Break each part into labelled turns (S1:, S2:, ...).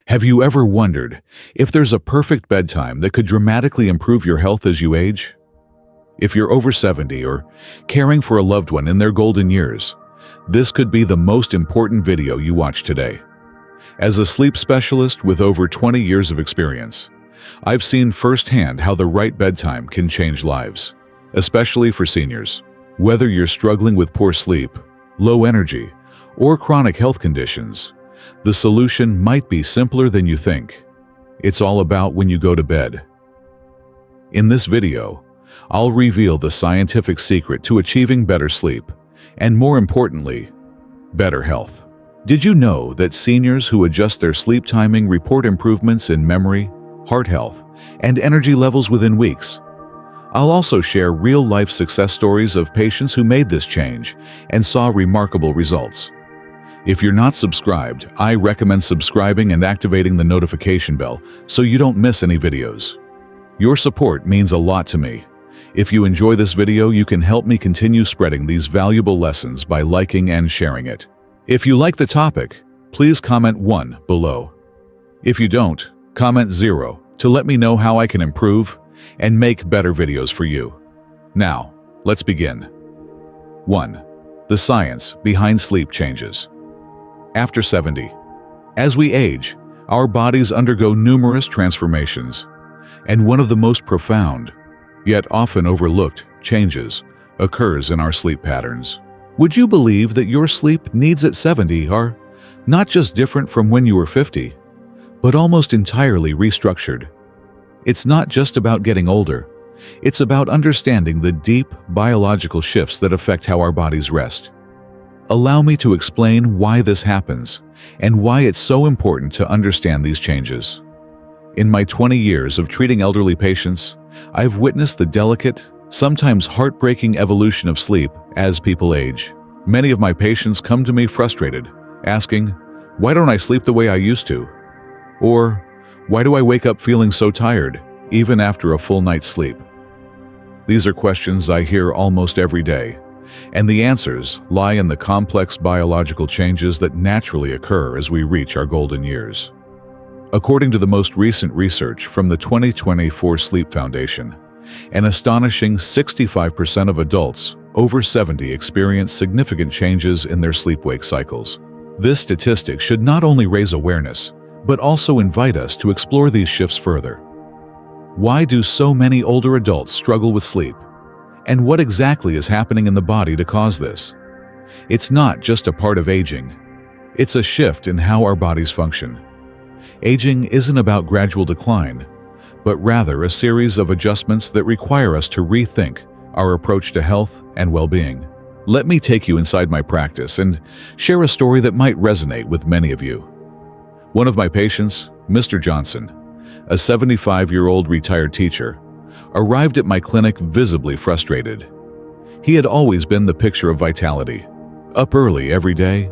S1: Have you ever wondered if there's a perfect bedtime that could dramatically improve your health as you age? If you're over 70 or caring for a loved one in their golden years, this could be the most important video you watch today. As a sleep specialist with over 20 years of experience, I've seen firsthand how the right bedtime can change lives, especially for seniors. Whether you're struggling with poor sleep, low energy, or chronic health conditions, the solution might be simpler than you think. It's all about when you go to bed. In this video, I'll reveal the scientific secret to achieving better sleep, and more importantly, better health. Did you know that seniors who adjust their sleep timing report improvements in memory, heart health, and energy levels within weeks? I'll also share real-life success stories of patients who made this change and saw remarkable results. If you're not subscribed, I recommend subscribing and activating the notification bell so you don't miss any videos. Your support means a lot to me. If you enjoy this video, you can help me continue spreading these valuable lessons by liking and sharing it. If you like the topic, please comment 1 below. If you don't, comment 0 to let me know how I can improve and make better videos for you. Now, let's begin. 1. The science behind sleep changes. After 70. As we age, our bodies undergo numerous transformations, and one of the most profound, yet often overlooked, changes occurs in our sleep patterns. Would you believe that your sleep needs at 70 are not just different from when you were 50, but almost entirely restructured? It's not just about getting older. It's about understanding the deep biological shifts that affect how our bodies rest. Allow me to explain why this happens and why it's so important to understand these changes. In my 20 years of treating elderly patients, I've witnessed the delicate, sometimes heartbreaking evolution of sleep as people age. Many of my patients come to me frustrated, asking, "Why don't I sleep the way I used to?" Or, "Why do I wake up feeling so tired, even after a full night's sleep?" These are questions I hear almost every day, and the answers lie in the complex biological changes that naturally occur as we reach our golden years. According to the most recent research from the 2024 Sleep Foundation, an astonishing 65% of adults over 70 experience significant changes in their sleep-wake cycles. This statistic should not only raise awareness, but also invite us to explore these shifts further. Why do so many older adults struggle with sleep? And what exactly is happening in the body to cause this? It's not just a part of aging. It's a shift in how our bodies function. Aging isn't about gradual decline, but rather a series of adjustments that require us to rethink our approach to health and well-being. Let me take you inside my practice and share a story that might resonate with many of you. One of my patients, Mr. Johnson, a 75-year-old retired teacher, arrived at my clinic visibly frustrated. He had always been the picture of vitality, up early every day,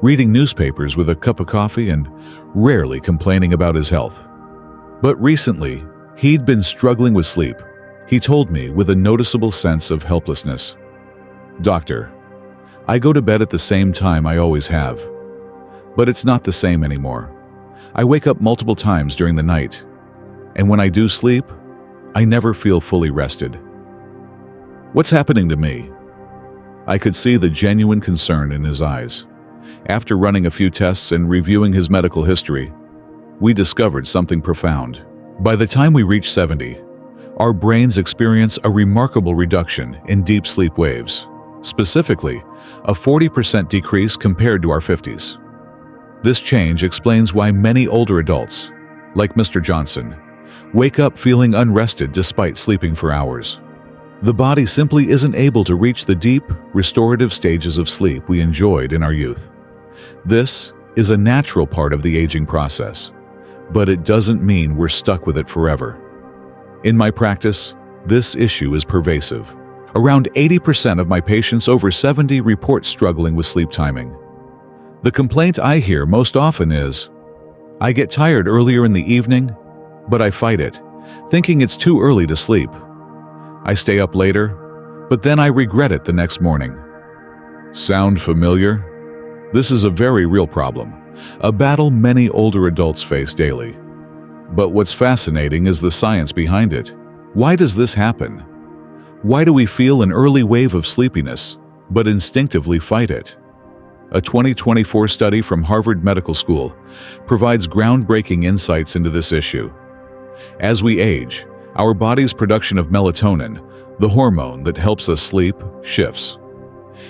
S1: reading newspapers with a cup of coffee and rarely complaining about his health. But recently, he'd been struggling with sleep. He told me with a noticeable sense of helplessness, "Doctor, I go to bed at the same time I always have, but it's not the same anymore. I wake up multiple times during the night, and when I do sleep, I never feel fully rested. What's happening to me?" I could see the genuine concern in his eyes. After running a few tests and reviewing his medical history, we discovered something profound. By the time we reach 70, our brains experience a remarkable reduction in deep sleep waves, specifically a 40% decrease compared to our 50s. This change explains why many older adults, like Mr. Johnson, wake up feeling unrested despite sleeping for hours. The body simply isn't able to reach the deep, restorative stages of sleep we enjoyed in our youth. This is a natural part of the aging process, but it doesn't mean we're stuck with it forever. In my practice, this issue is pervasive. Around 80% of my patients over 70 report struggling with sleep timing. The complaint I hear most often is, "I get tired earlier in the evening, but I fight it, thinking it's too early to sleep. I stay up later, but then I regret it the next morning." Sound familiar? This is a very real problem, a battle many older adults face daily. But what's fascinating is the science behind it. Why does this happen? Why do we feel an early wave of sleepiness, but instinctively fight it? A 2024 study from Harvard Medical School provides groundbreaking insights into this issue. As we age, our body's production of melatonin, the hormone that helps us sleep, shifts.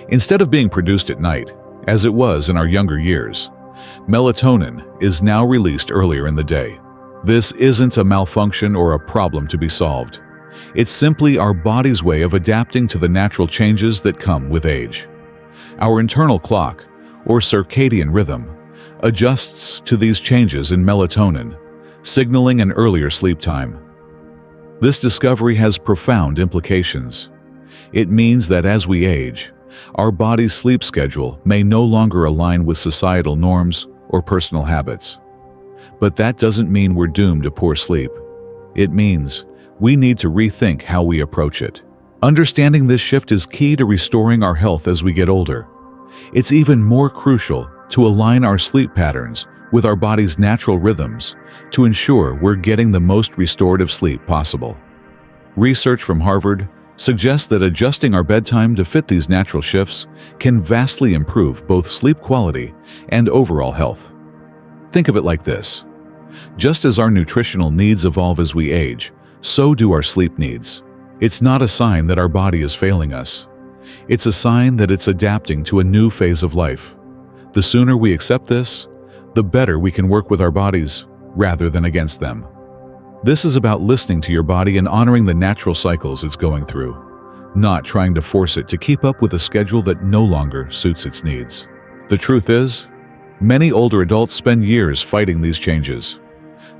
S1: Instead of being produced at night, as it was in our younger years, melatonin is now released earlier in the day. This isn't a malfunction or a problem to be solved. It's simply our body's way of adapting to the natural changes that come with age. Our internal clock, or circadian rhythm, adjusts to these changes in melatonin, signaling an earlier sleep time. This discovery has profound implications. It means that as we age, our body's sleep schedule may no longer align with societal norms or personal habits. But that doesn't mean we're doomed to poor sleep. It means we need to rethink how we approach it. Understanding this shift is key to restoring our health as we get older. It's even more crucial to align our sleep patterns with our body's natural rhythms to ensure we're getting the most restorative sleep possible. Research from Harvard suggests that adjusting our bedtime to fit these natural shifts can vastly improve both sleep quality and overall health. Think of it like this. Just as our nutritional needs evolve as we age, so do our sleep needs. It's not a sign that our body is failing us. It's a sign that it's adapting to a new phase of life. The sooner we accept this, the better we can work with our bodies rather than against them. This is about listening to your body and honoring the natural cycles it's going through, not trying to force it to keep up with a schedule that no longer suits its needs. The truth is, many older adults spend years fighting these changes,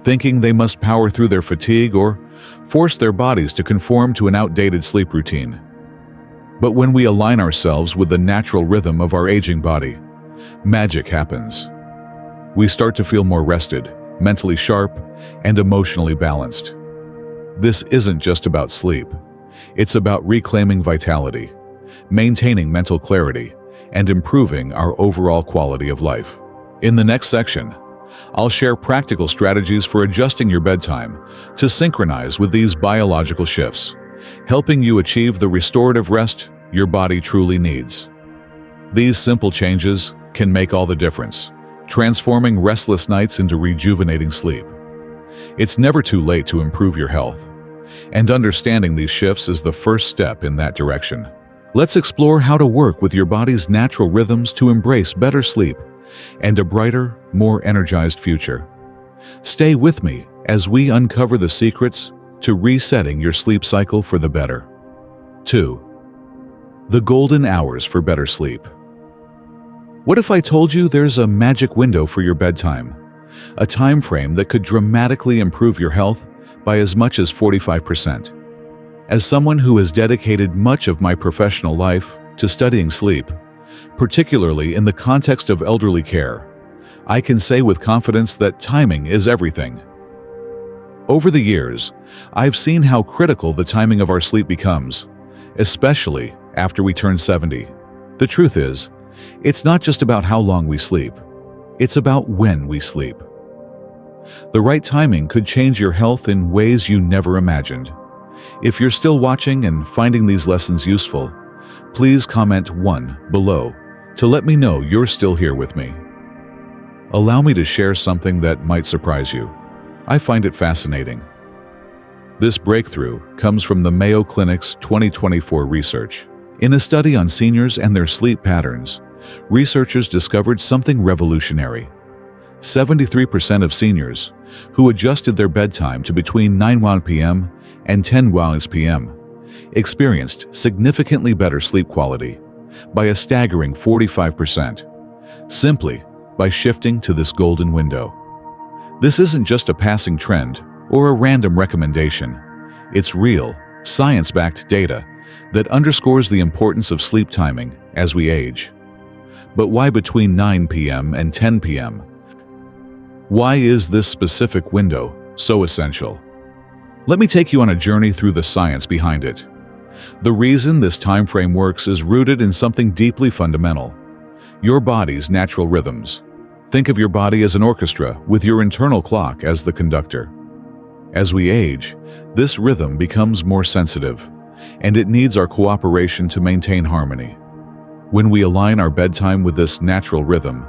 S1: thinking they must power through their fatigue or force their bodies to conform to an outdated sleep routine. But when we align ourselves with the natural rhythm of our aging body, magic happens. We start to feel more rested, mentally sharp, and emotionally balanced. This isn't just about sleep. It's about reclaiming vitality, maintaining mental clarity, and improving our overall quality of life. In the next section, I'll share practical strategies for adjusting your bedtime to synchronize with these biological shifts, helping you achieve the restorative rest your body truly needs. These simple changes can make all the difference, transforming restless nights into rejuvenating sleep. It's never too late to improve your health, and understanding these shifts is the first step in that direction. Let's explore how to work with your body's natural rhythms to embrace better sleep and a brighter, more energized future. Stay with me as we uncover the secrets to resetting your sleep cycle for the better. 2. The golden hours for better sleep. What if I told you there's a magic window for your bedtime, a time frame that could dramatically improve your health by as much as 45%? As someone who has dedicated much of my professional life to studying sleep, particularly in the context of elderly care, I can say with confidence that timing is everything. Over the years, I've seen how critical the timing of our sleep becomes, especially after we turn 70. The truth is, it's not just about how long we sleep, it's about when we sleep. The right timing could change your health in ways you never imagined. If you're still watching and finding these lessons useful, please comment 1 below to let me know you're still here with me. Allow me to share something that might surprise you. I find it fascinating. This breakthrough comes from the Mayo Clinic's 2024 research. In a study on seniors and their sleep patterns, researchers discovered something revolutionary. 73% of seniors who adjusted their bedtime to between 9 p.m. and 10 p.m. experienced significantly better sleep quality by a staggering 45%, simply by shifting to this golden window. This isn't just a passing trend or a random recommendation. It's real, science-backed data that underscores the importance of sleep timing as we age. But why between 9 p.m. and 10 p.m.? Why is this specific window so essential? Let me take you on a journey through the science behind it. The reason this time frame works is rooted in something deeply fundamental: your body's natural rhythms. Think of your body as an orchestra with your internal clock as the conductor. As we age, this rhythm becomes more sensitive, and it needs our cooperation to maintain harmony. When we align our bedtime with this natural rhythm,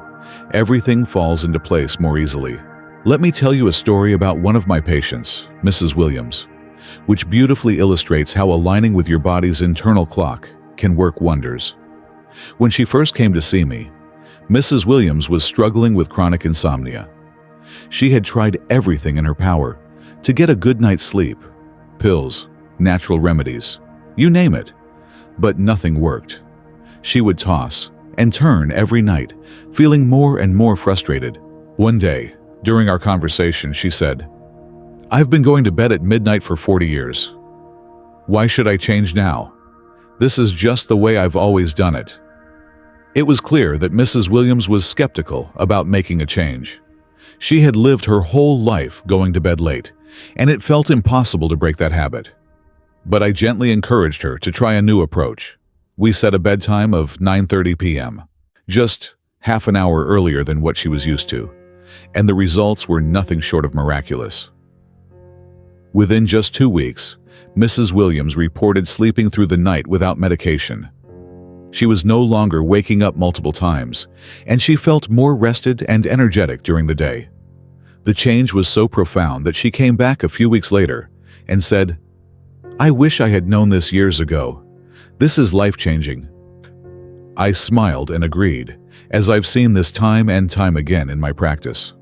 S1: everything falls into place more easily. Let me tell you a story about one of my patients, Mrs. Williams, which beautifully illustrates how aligning with your body's internal clock can work wonders. When she first came to see me, Mrs. Williams was struggling with chronic insomnia. She had tried everything in her power to get a good night's sleep, pills, natural remedies, you name it, but nothing worked. She would toss and turn every night, feeling more and more frustrated. One day, during our conversation, she said, "I've been going to bed at midnight for 40 years. Why should I change now? This is just the way I've always done it." It was clear that Mrs. Williams was skeptical about making a change. She had lived her whole life going to bed late, and it felt impossible to break that habit. But I gently encouraged her to try a new approach. We set a bedtime of 9:30 p.m., just half an hour earlier than what she was used to, and the results were nothing short of miraculous. Within just 2 weeks, Mrs. Williams reported sleeping through the night without medication. She was no longer waking up multiple times, and she felt more rested and energetic during the day. The change was so profound that she came back a few weeks later and said, "I wish I had known this years ago. This is life-changing." I smiled and agreed, as I've seen this time and time again in my practice.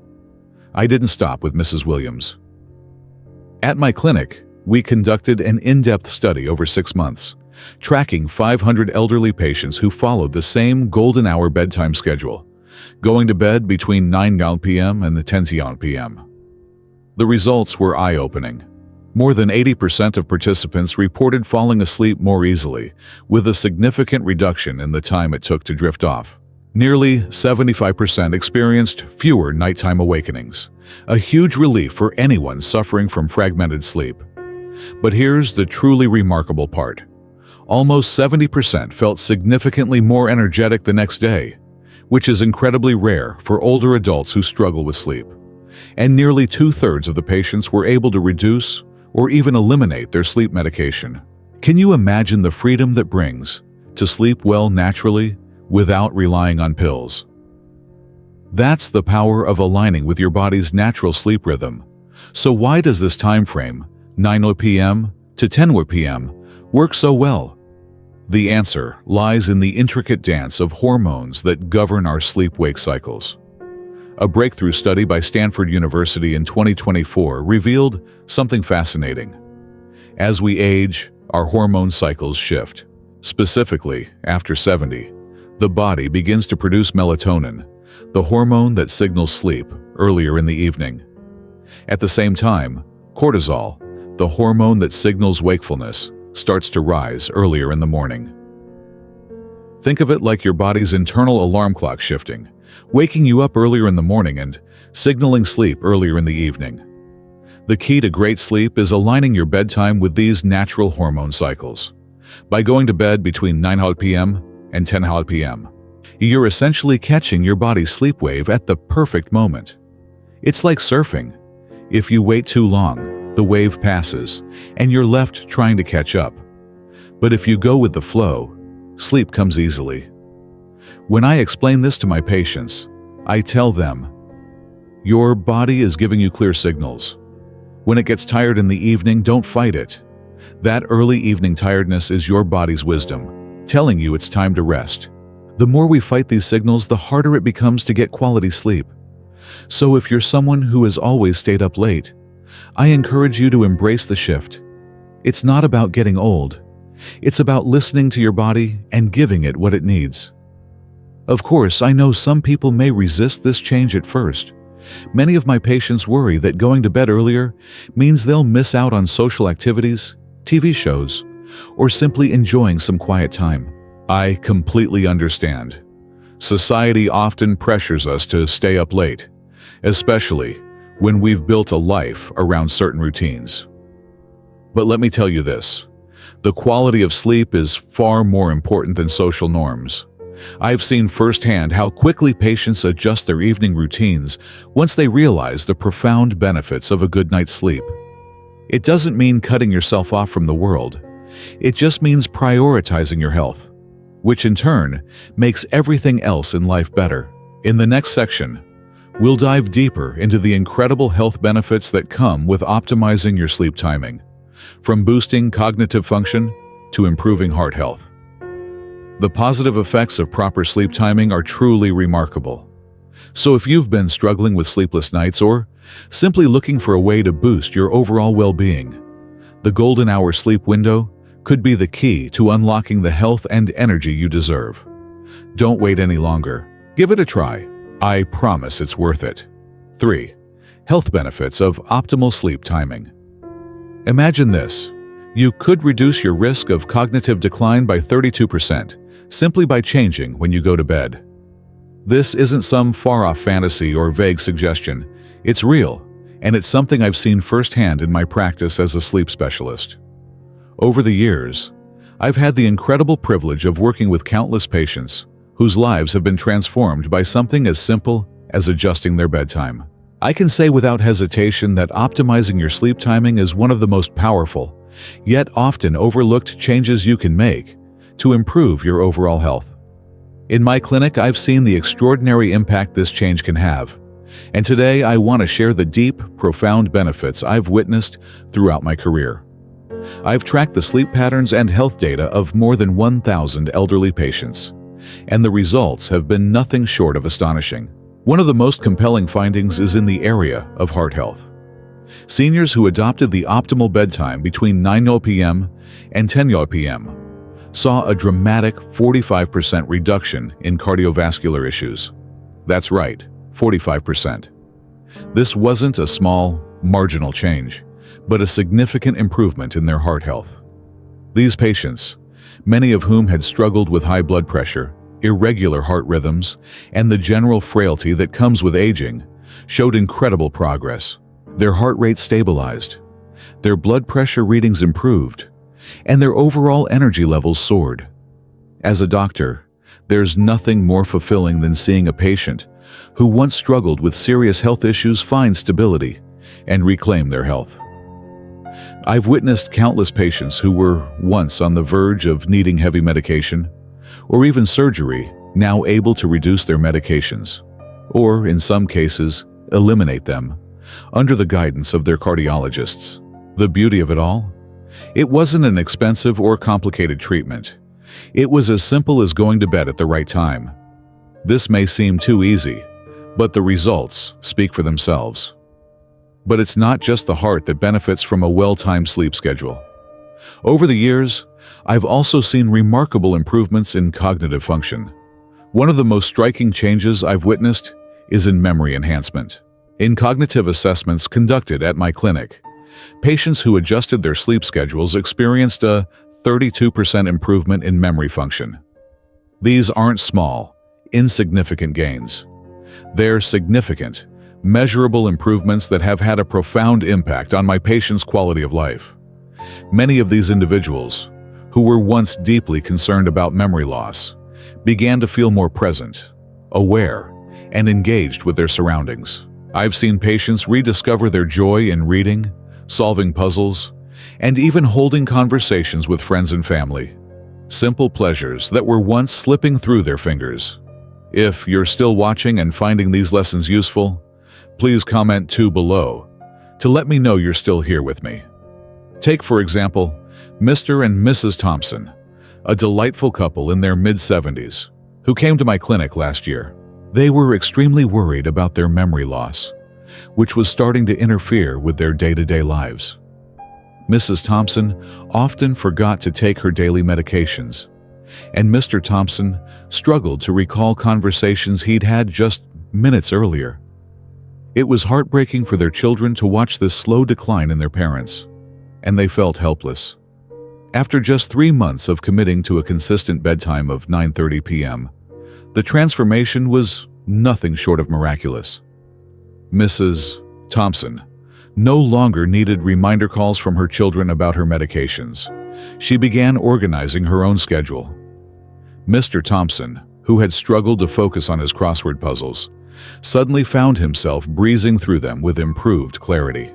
S1: I didn't stop with Mrs. Williams. At my clinic, we conducted an in-depth study over 6 months, tracking 500 elderly patients who followed the same golden hour bedtime schedule, going to bed between 9 p.m. and 10 p.m. The results were eye-opening. More than 80% of participants reported falling asleep more easily, with a significant reduction in the time it took to drift off. Nearly 75% experienced fewer nighttime awakenings, a huge relief for anyone suffering from fragmented sleep. But here's the truly remarkable part. Almost 70% felt significantly more energetic the next day, which is incredibly rare for older adults who struggle with sleep. And nearly 2/3 of the patients were able to reduce or even eliminate their sleep medication. Can you imagine the freedom that brings to sleep well naturally without relying on pills? That's the power of aligning with your body's natural sleep rhythm. So why does this time frame, 9 p.m. to 10 p.m., work so well? The answer lies in the intricate dance of hormones that govern our sleep-wake cycles. A breakthrough study by Stanford University in 2024 revealed something fascinating. As we age, our hormone cycles shift. Specifically, after 70, the body begins to produce melatonin, the hormone that signals sleep, earlier in the evening. At the same time, cortisol, the hormone that signals wakefulness, starts to rise earlier in the morning. Think of it like your body's internal alarm clock shifting, waking you up earlier in the morning and signaling sleep earlier in the evening. The key to great sleep is aligning your bedtime with these natural hormone cycles. By going to bed between 9 p.m. and 10 p.m., you're essentially catching your body's sleep wave at the perfect moment. It's like surfing. If you wait too long, the wave passes, and you're left trying to catch up. But if you go with the flow, sleep comes easily. When I explain this to my patients, I tell them, your body is giving you clear signals. When it gets tired in the evening, don't fight it. That early evening tiredness is your body's wisdom, telling you it's time to rest. The more we fight these signals, the harder it becomes to get quality sleep. So if you're someone who has always stayed up late, I encourage you to embrace the shift. It's not about getting old. It's about listening to your body and giving it what it needs. Of course, I know some people may resist this change at first. Many of my patients worry that going to bed earlier means they'll miss out on social activities, TV shows, or simply enjoying some quiet time. I completely understand. Society often pressures us to stay up late, especially when we've built a life around certain routines. But let me tell you this, the quality of sleep is far more important than social norms. I've seen firsthand how quickly patients adjust their evening routines once they realize the profound benefits of a good night's sleep. It doesn't mean cutting yourself off from the world. It just means prioritizing your health, which in turn makes everything else in life better. In the next section, we'll dive deeper into the incredible health benefits that come with optimizing your sleep timing, from boosting cognitive function to improving heart health. The positive effects of proper sleep timing are truly remarkable. So if you've been struggling with sleepless nights or simply looking for a way to boost your overall well-being, the golden hour sleep window could be the key to unlocking the health and energy you deserve. Don't wait any longer. Give it a try. I promise it's worth it. 3. Health benefits of optimal sleep timing. Imagine this. You could reduce your risk of cognitive decline by 32% simply by changing when you go to bed. This isn't some far-off fantasy or vague suggestion. It's real, and it's something I've seen firsthand in my practice as a sleep specialist. Over the years, I've had the incredible privilege of working with countless patients whose lives have been transformed by something as simple as adjusting their bedtime. I can say without hesitation that optimizing your sleep timing is one of the most powerful, yet often overlooked changes you can make to improve your overall health. In my clinic, I've seen the extraordinary impact this change can have, and today I want to share the deep, profound benefits I've witnessed throughout my career. I've tracked the sleep patterns and health data of more than 1,000 elderly patients, and the results have been nothing short of astonishing. One of the most compelling findings is in the area of heart health. Seniors who adopted the optimal bedtime between 9 p.m. and 10 p.m. saw a dramatic 45% reduction in cardiovascular issues. That's right, 45%. This wasn't a small, marginal change, but a significant improvement in their heart health. These patients, many of whom had struggled with high blood pressure, irregular heart rhythms, and the general frailty that comes with aging, showed incredible progress. Their heart rate stabilized, their blood pressure readings improved, and their overall energy levels soared. As a doctor, there's nothing more fulfilling than seeing a patient who once struggled with serious health issues find stability and reclaim their health. I've witnessed countless patients who were once on the verge of needing heavy medication or even surgery now able to reduce their medications, or in some cases, eliminate them, under the guidance of their cardiologists. The beauty of it all? It wasn't an expensive or complicated treatment. It was as simple as going to bed at the right time. This may seem too easy, but the results speak for themselves. But it's not just the heart that benefits from a well-timed sleep schedule. Over the years, I've also seen remarkable improvements in cognitive function. One of the most striking changes I've witnessed is in memory enhancement. In cognitive assessments conducted at my clinic, patients who adjusted their sleep schedules experienced a 32% improvement in memory function. These aren't small, insignificant gains. They're significant, measurable improvements that have had a profound impact on my patients' quality of life. Many of these individuals, who were once deeply concerned about memory loss, began to feel more present, aware, and engaged with their surroundings. I've seen patients rediscover their joy in reading, solving puzzles, and even holding conversations with friends and family. Simple pleasures that were once slipping through their fingers. If you're still watching and finding these lessons useful, please comment 2 below to let me know you're still here with me. Take, for example, Mr. and Mrs. Thompson, a delightful couple in their mid-70s, who came to my clinic last year. They were extremely worried about their memory loss, which was starting to interfere with their day-to-day lives. Mrs. Thompson often forgot to take her daily medications, and Mr. Thompson struggled to recall conversations he'd had just minutes earlier. It was heartbreaking for their children to watch this slow decline in their parents, and they felt helpless. After just 3 months of committing to a consistent bedtime of 9:30 p.m., the transformation was nothing short of miraculous. Mrs. Thompson no longer needed reminder calls from her children about her medications. She began organizing her own schedule. Mr. Thompson, who had struggled to focus on his crossword puzzles, suddenly found himself breezing through them with improved clarity.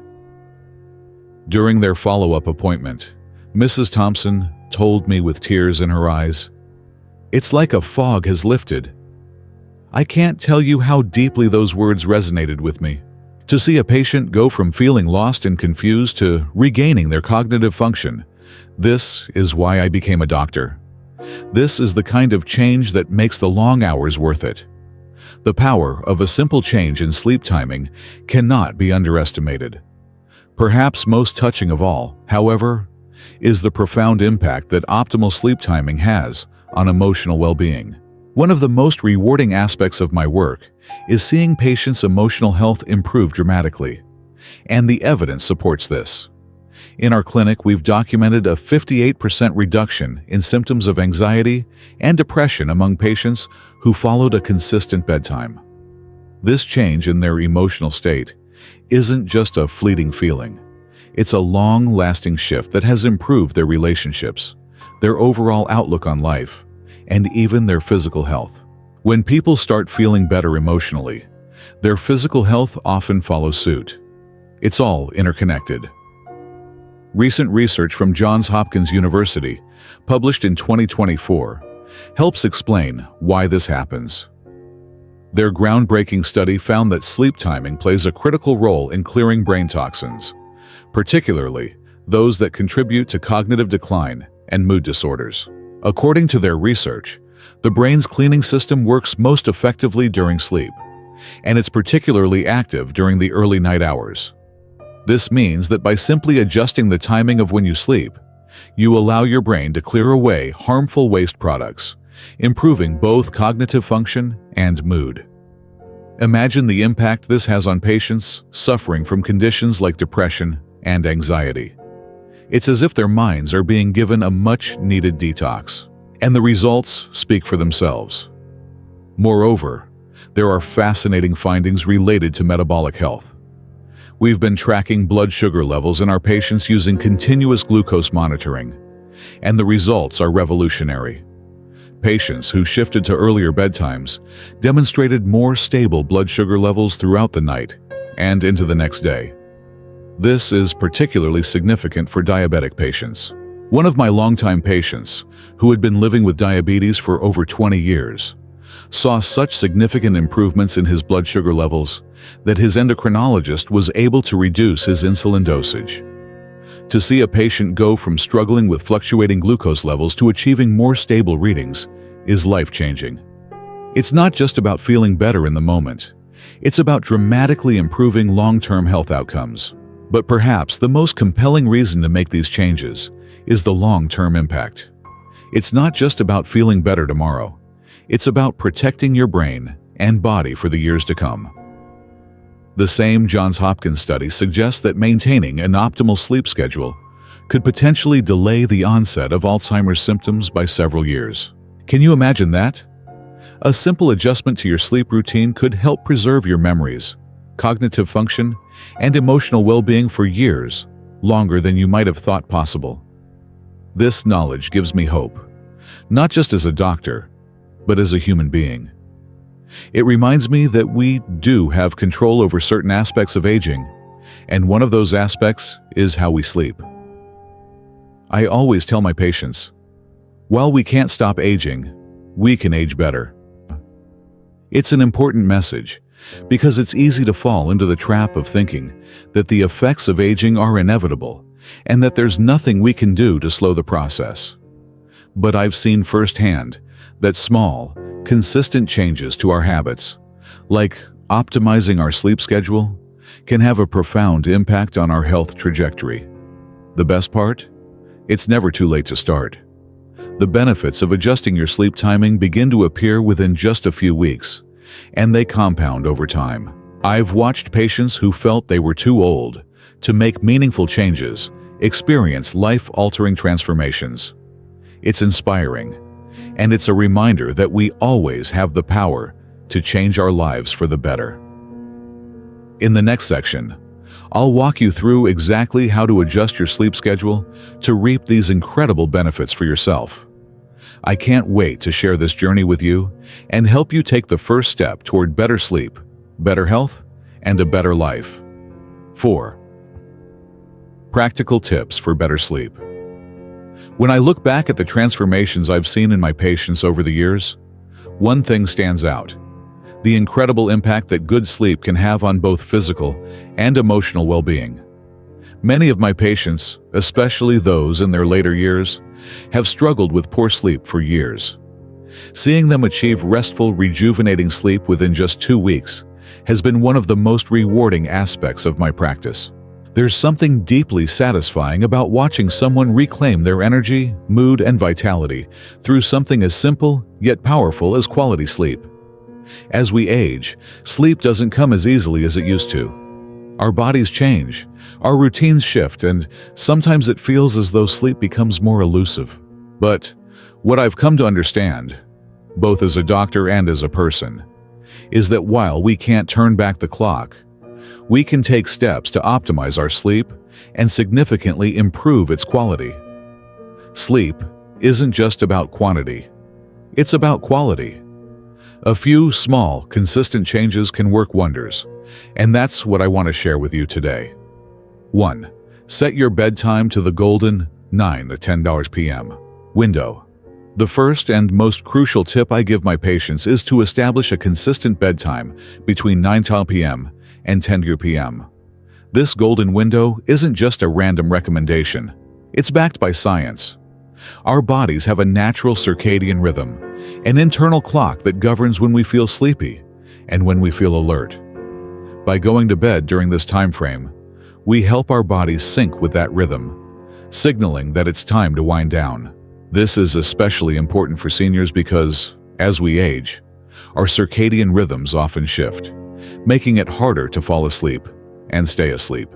S1: During their follow-up appointment, Mrs. Thompson told me with tears in her eyes, "It's like a fog has lifted." I can't tell you how deeply those words resonated with me. To see a patient go from feeling lost and confused to regaining their cognitive function, this is why I became a doctor. This is the kind of change that makes the long hours worth it. The power of a simple change in sleep timing cannot be underestimated. Perhaps most touching of all, however, is the profound impact that optimal sleep timing has on emotional well-being. One of the most rewarding aspects of my work is seeing patients' emotional health improve dramatically, and the evidence supports this. In our clinic, we've documented a 58% reduction in symptoms of anxiety and depression among patients who followed a consistent bedtime. This change in their emotional state isn't just a fleeting feeling. It's a long-lasting shift that has improved their relationships, their overall outlook on life, and even their physical health. When people start feeling better emotionally, their physical health often follows suit. It's all interconnected. Recent research from Johns Hopkins University, published in 2024, helps explain why this happens. Their groundbreaking study found that sleep timing plays a critical role in clearing brain toxins, particularly those that contribute to cognitive decline and mood disorders. According to their research, the brain's cleaning system works most effectively during sleep, and it's particularly active during the early night hours. This means that by simply adjusting the timing of when you sleep, you allow your brain to clear away harmful waste products, improving both cognitive function and mood. Imagine the impact this has on patients suffering from conditions like depression and anxiety. It's as if their minds are being given a much-needed detox, and the results speak for themselves. Moreover, there are fascinating findings related to metabolic health. We've been tracking blood sugar levels in our patients using continuous glucose monitoring, and the results are revolutionary. Patients who shifted to earlier bedtimes demonstrated more stable blood sugar levels throughout the night and into the next day. This is particularly significant for diabetic patients. One of my longtime patients, who had been living with diabetes for over 20 years, saw such significant improvements in his blood sugar levels that his endocrinologist was able to reduce his insulin dosage. To see a patient go from struggling with fluctuating glucose levels to achieving more stable readings is life-changing. It's not just about feeling better in the moment. It's about dramatically improving long-term health outcomes. But perhaps the most compelling reason to make these changes is the long-term impact. It's not just about feeling better tomorrow. It's about protecting your brain and body for the years to come. The same Johns Hopkins study suggests that maintaining an optimal sleep schedule could potentially delay the onset of Alzheimer's symptoms by several years. Can you imagine that? A simple adjustment to your sleep routine could help preserve your memories, cognitive function, and emotional well-being for years, longer than you might have thought possible. This knowledge gives me hope, not just as a doctor, but as a human being. It reminds me that we do have control over certain aspects of aging, and one of those aspects is how we sleep. I always tell my patients, while we can't stop aging, we can age better. It's an important message because it's easy to fall into the trap of thinking that the effects of aging are inevitable and that there's nothing we can do to slow the process. But I've seen firsthand that small, consistent changes to our habits, like optimizing our sleep schedule, can have a profound impact on our health trajectory. The best part? It's never too late to start. The benefits of adjusting your sleep timing begin to appear within just a few weeks, and they compound over time. I've watched patients who felt they were too old to make meaningful changes experience life-altering transformations. It's inspiring, and it's a reminder that we always have the power to change our lives for the better. In the next section, I'll walk you through exactly how to adjust your sleep schedule to reap these incredible benefits for yourself. I can't wait to share this journey with you and help you take the first step toward better sleep, better health, and a better life. 4. Practical tips for better sleep. When I look back at the transformations I've seen in my patients over the years, one thing stands out: the incredible impact that good sleep can have on both physical and emotional well-being. Many of my patients, especially those in their later years, have struggled with poor sleep for years. Seeing them achieve restful, rejuvenating sleep within just 2 weeks has been one of the most rewarding aspects of my practice. There's something deeply satisfying about watching someone reclaim their energy, mood, and vitality through something as simple yet powerful as quality sleep. As we age, sleep doesn't come as easily as it used to. Our bodies change, our routines shift, and sometimes it feels as though sleep becomes more elusive. But what I've come to understand, both as a doctor and as a person, is that while we can't turn back the clock, we can take steps to optimize our sleep and significantly improve its quality. Sleep isn't just about quantity, it's about quality. A few small, consistent changes can work wonders, and that's what I want to share with you today. 1. Set your bedtime to the golden 9 to 10 p.m. window. The first and most crucial tip I give my patients is to establish a consistent bedtime between 9 p.m. and 10 p.m. This golden window isn't just a random recommendation. It's backed by science. Our bodies have a natural circadian rhythm, an internal clock that governs when we feel sleepy and when we feel alert. By going to bed during this time frame, we help our bodies sync with that rhythm, signaling that it's time to wind down. This is especially important for seniors because, as we age, our circadian rhythms often shift, making it harder to fall asleep and stay asleep.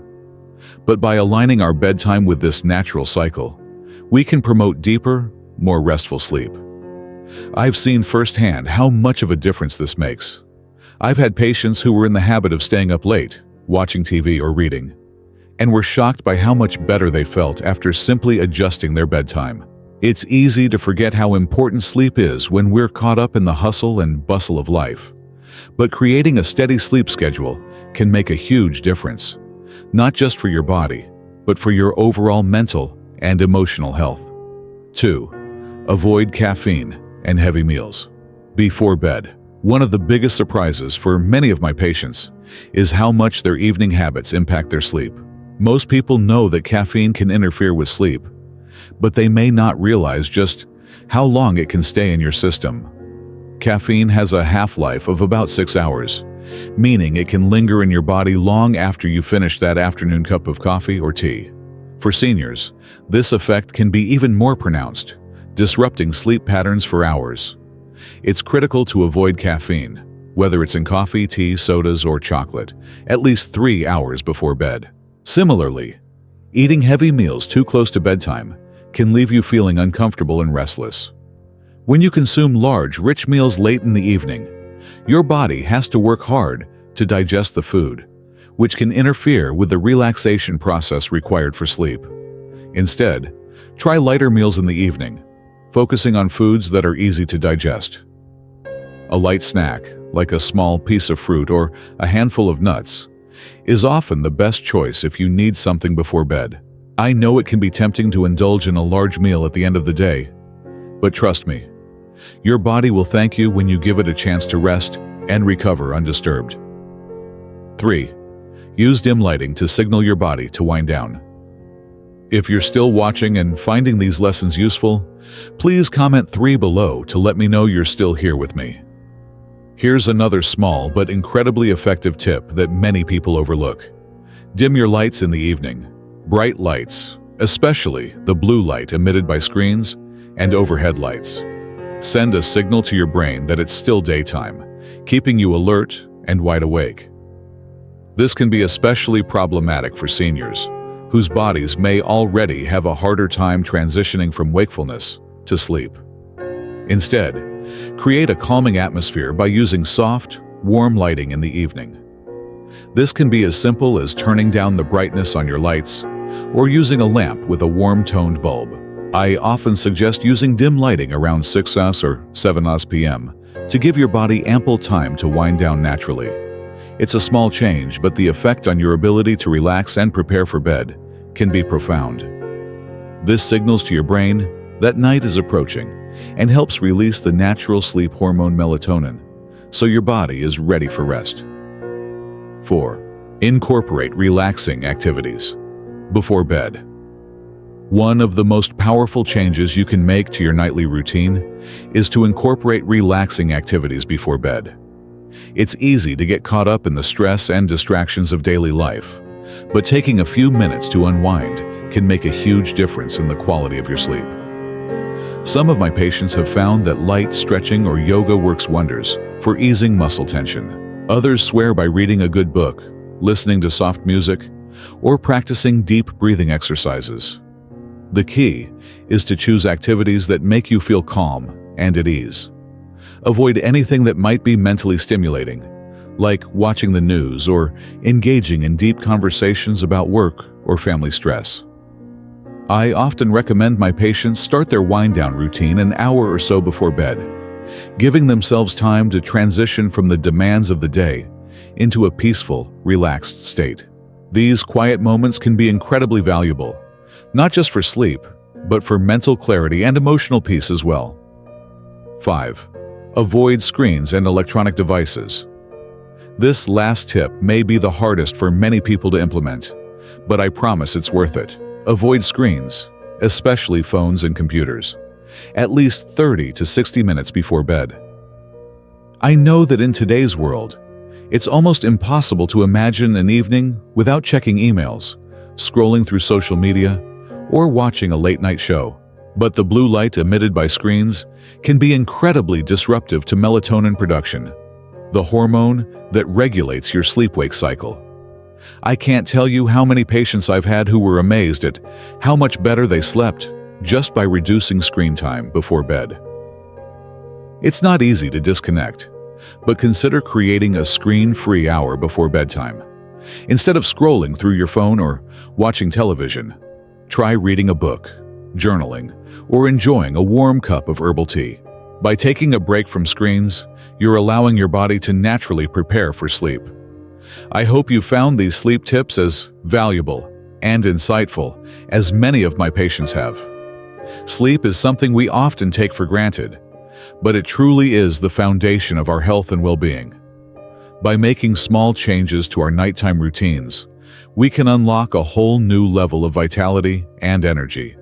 S1: But by aligning our bedtime with this natural cycle, we can promote deeper, more restful sleep. I've seen firsthand how much of a difference this makes. I've had patients who were in the habit of staying up late, watching TV or reading, and were shocked by how much better they felt after simply adjusting their bedtime. It's easy to forget how important sleep is when we're caught up in the hustle and bustle of life. But creating a steady sleep schedule can make a huge difference, not just for your body, but for your overall mental and emotional health. 2. Avoid caffeine and heavy meals before bed. One of the biggest surprises for many of my patients is how much their evening habits impact their sleep. Most people know that caffeine can interfere with sleep, but they may not realize just how long it can stay in your system. Caffeine has a half-life of about 6 hours, meaning it can linger in your body long after you finish that afternoon cup of coffee or tea. For seniors, this effect can be even more pronounced, disrupting sleep patterns for hours. It's critical to avoid caffeine, whether it's in coffee, tea, sodas, or chocolate, at least 3 hours before bed. Similarly, eating heavy meals too close to bedtime can leave you feeling uncomfortable and restless. When you consume large, rich meals late in the evening, your body has to work hard to digest the food, which can interfere with the relaxation process required for sleep. Instead, try lighter meals in the evening, focusing on foods that are easy to digest. A light snack, like a small piece of fruit or a handful of nuts, is often the best choice if you need something before bed. I know it can be tempting to indulge in a large meal at the end of the day, but trust me, your body will thank you when you give it a chance to rest and recover undisturbed. 3. Use dim lighting to signal your body to wind down. If you're still watching and finding these lessons useful, please comment 3 below to let me know you're still here with me. Here's another small but incredibly effective tip that many people overlook. Dim your lights in the evening. Bright lights, especially the blue light emitted by screens and overhead lights, send a signal to your brain that it's still daytime, keeping you alert and wide awake. This can be especially problematic for seniors, whose bodies may already have a harder time transitioning from wakefulness to sleep. Instead, create a calming atmosphere by using soft, warm lighting in the evening. This can be as simple as turning down the brightness on your lights or using a lamp with a warm-toned bulb. I often suggest using dim lighting around 6 us or 7 us p.m. to give your body ample time to wind down naturally. It's a small change, but the effect on your ability to relax and prepare for bed can be profound. This signals to your brain that night is approaching and helps release the natural sleep hormone melatonin, so your body is ready for rest. 4. Incorporate relaxing activities before bed. One of the most powerful changes you can make to your nightly routine is to incorporate relaxing activities before bed. It's easy to get caught up in the stress and distractions of daily life, but taking a few minutes to unwind can make a huge difference in the quality of your sleep. Some of my patients have found that light stretching or yoga works wonders for easing muscle tension. Others swear by reading a good book, listening to soft music, or practicing deep breathing exercises. The key is to choose activities that make you feel calm and at ease. Avoid anything that might be mentally stimulating, like watching the news or engaging in deep conversations about work or family stress. I often recommend my patients start their wind-down routine an hour or so before bed, giving themselves time to transition from the demands of the day into a peaceful, relaxed state. These quiet moments can be incredibly valuable, not just for sleep, but for mental clarity and emotional peace as well. 5. Avoid screens and electronic devices. This last tip may be the hardest for many people to implement, but I promise it's worth it. Avoid screens, especially phones and computers, at least 30 to 60 minutes before bed. I know that in today's world, it's almost impossible to imagine an evening without checking emails, scrolling through social media, or watching a late-night show. But the blue light emitted by screens can be incredibly disruptive to melatonin production, the hormone that regulates your sleep-wake cycle. I can't tell you how many patients I've had who were amazed at how much better they slept just by reducing screen time before bed. It's not easy to disconnect, but consider creating a screen-free hour before bedtime. Instead of scrolling through your phone or watching television, try reading a book, journaling, or enjoying a warm cup of herbal tea. By taking a break from screens, you're allowing your body to naturally prepare for sleep. I hope you found these sleep tips as valuable and insightful as many of my patients have. Sleep is something we often take for granted, but it truly is the foundation of our health and well-being. By making small changes to our nighttime routines, we can unlock a whole new level of vitality and energy,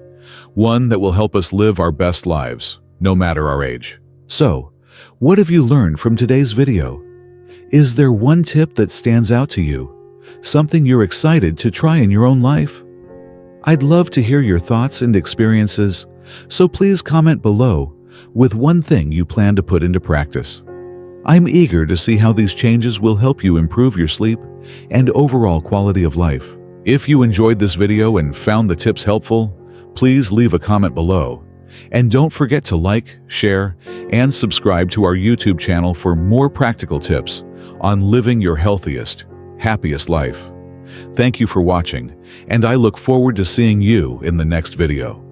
S1: one that will help us live our best lives, no matter our age. So, what have you learned from today's video? Is there one tip that stands out to you, something you're excited to try in your own life? I'd love to hear your thoughts and experiences, so please comment below with one thing you plan to put into practice. I'm eager to see how these changes will help you improve your sleep and overall quality of life. If you enjoyed this video and found the tips helpful, please leave a comment below. And don't forget to like, share, and subscribe to our YouTube channel for more practical tips on living your healthiest, happiest life. Thank you for watching, and I look forward to seeing you in the next video.